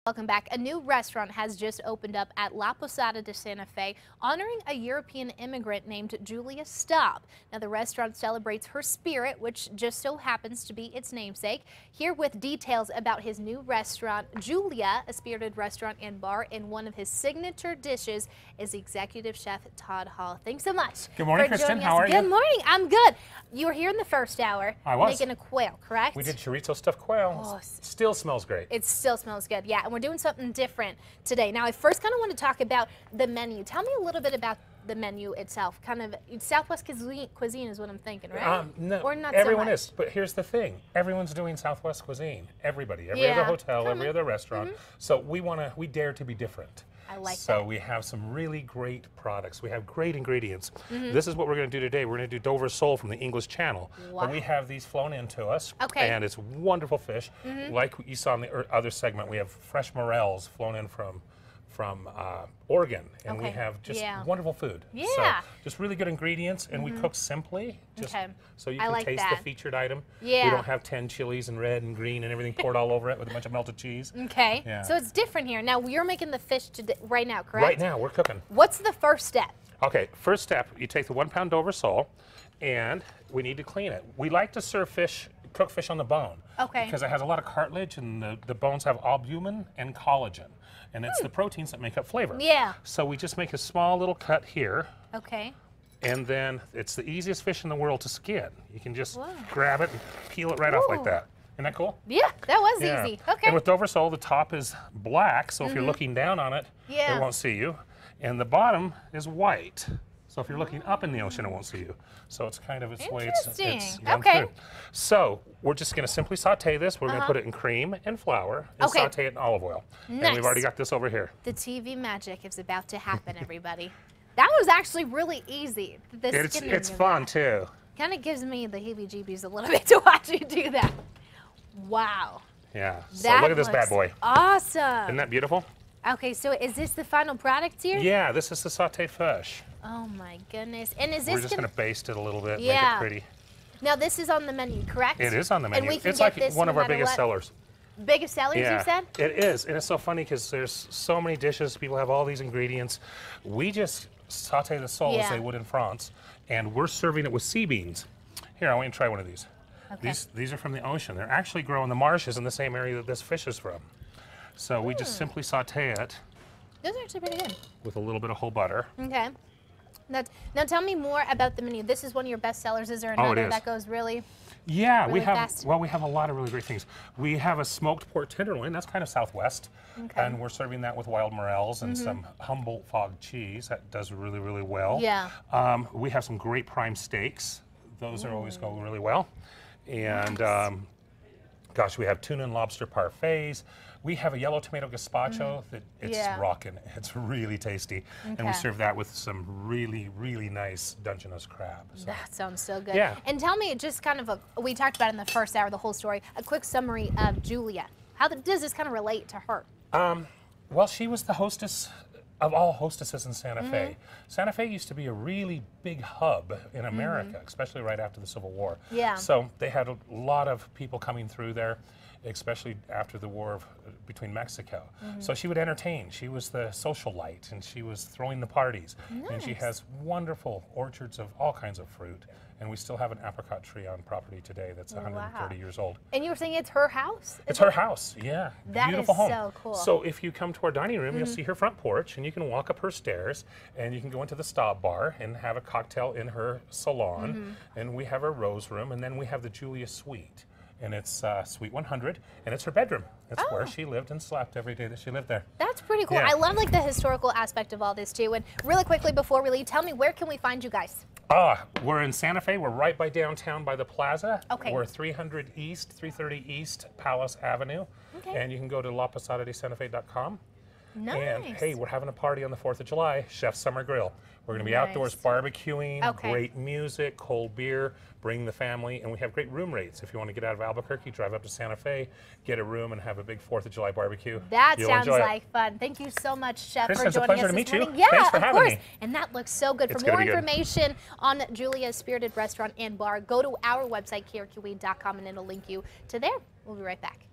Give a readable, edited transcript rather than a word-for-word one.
Welcome back. A new restaurant has just opened up at La Posada de Santa Fe, honoring a European immigrant named Julia Staub. Now, the restaurant celebrates her spirit, which just so happens to be its namesake. Here with details about his new restaurant, Julia, a spirited restaurant and bar, and one of his signature dishes is Executive Chef Todd Hall. Thanks so much. Good morning, Kristen. How are you? Good morning. I'm good. You were here in the first hour. I was. Making a quail, correct? We did chorizo stuffed quail. Oh, still smells great. It still smells good, yeah. And we're doing something different today. Now, I first kind of want to talk about the menu. Tell me a little bit about the menu itself. Kind of Southwest cuisine is what I'm thinking, right? No, or not everyone so much. is. But here's the thing: everyone's doing Southwest cuisine. Everybody, every other hotel, every other restaurant. So we dare to be different. I like that. So we have some really great products. We have great ingredients. This is what we're going to do today. We're going to do Dover sole from the English Channel. Wow. But we have these flown into us. Okay. And it's wonderful fish. Like you saw in the other segment, we have fresh morels flown in from Oregon, and we have just wonderful food. Yeah. So just really good ingredients, and we cook simply, just so you can taste the featured item. Yeah. We don't have 10 chilies and red and green and everything poured all over it with a bunch of melted cheese. Okay. Yeah. So it's different here. Now, you're making the fish right now, correct? Right now, we're cooking. What's the first step? Okay, first step, you take the 1 pound Dover sole, and we need to clean it. We like to serve fish, cook fish on the bone. Okay. Because it has a lot of cartilage, and the bones have albumin and collagen. And it's the proteins that make up flavor. Yeah. So we just make a small little cut here. Okay. And then it's the easiest fish in the world to skin. You can just grab it and peel it right off like that. Isn't that cool? Yeah, that was easy. Okay. And with Dover sole, the top is black, so if you're looking down on it, it won't see you. And the bottom is white. So if you're looking up in the ocean, it won't see you. So it's kind of its way it's gone through. So we're just going to simply saute this. We're going to put it in cream and flour and saute it in olive oil. Nice. And we've already got this over here. The TV magic is about to happen, everybody. That was actually really easy. It's fun too. Kind of gives me the heebie-jeebies a little bit to watch you do that. Wow. Yeah. So look at this bad boy. Awesome. Isn't that beautiful? Okay, so is this the final product here? Yeah, this is the sauteed fish. Oh my goodness. And is this We're just going to baste it a little bit, make it pretty. Now this is on the menu, correct? It is on the menu. And we can it's get like this one of no our biggest sellers. Biggest sellers, you said? It is. And it's so funny because there's so many dishes. People have all these ingredients. We just saute the sole as they would in France, and we're serving it with sea beans. Here, I want you to try one of these. Okay. These are from the ocean. They're actually grown in the marshes in the same area that this fish is from. So we just simply saute it. Those are actually pretty good. With a little bit of whole butter. Okay. Now tell me more about the menu. This is one of your best sellers. Is there another that goes really we have fast? Well, we have a lot of really great things. We have a smoked pork tenderloin. That's kind of Southwest. Okay. And we're serving that with wild morels and some Humboldt fog cheese. That does really, really well. Yeah. We have some great prime steaks. Those are always go really well. And gosh, we have tuna and lobster parfaits. We have a yellow tomato gazpacho that it's rocking. It's really tasty. And we serve that with some really, really nice Dungeness crab. So. That sounds so good. Yeah. And tell me just kind of we talked about in the first hour, the whole story, a quick summary of Julia. How does this kind of relate to her? Well, she was the hostess of all hostesses in Santa Fe. Santa Fe used to be a really big hub in America, especially right after the Civil War. Yeah. So they had a lot of people coming through there, especially after the war between Mexico. So she would entertain. She was the socialite, and she was throwing the parties. Nice. And she has wonderful orchards of all kinds of fruit. And we still have an apricot tree on property today that's 130 years old. And you were saying it's her house? It's her house, yeah. That Beautiful home. so cool. So if you come to our dining room, you'll see her front porch, and you can walk up her stairs, and you can go into the Staub bar and have a cocktail in her salon. And we have a rose room, and then we have the Julia Suite. And it's Suite 100, and it's her bedroom. It's where she lived and slept every day that she lived there. That's pretty cool. Yeah. I love like the historical aspect of all this too. And really quickly before we leave, tell me, where can we find you guys? We're in Santa Fe. We're right by downtown by the plaza. Okay. We're 330 East Palace Avenue. Okay. And you can go to laposadadesantafé.com. Nice. And hey, we're having a party on the 4th of July, Chef's Summer Grill. We're going to be outdoors barbecuing, great music, cold beer, bring the family, and we have great room rates. If you want to get out of Albuquerque, drive up to Santa Fe, get a room, and have a big 4th of July barbecue. That sounds like fun. Thank you so much, Chef, Kristen, for joining us this morning. Yeah, thanks for having me. And that looks so good. For more information on Julia's Spirited Restaurant and Bar, go to our website, KRQE.com, and it'll link you to there. We'll be right back.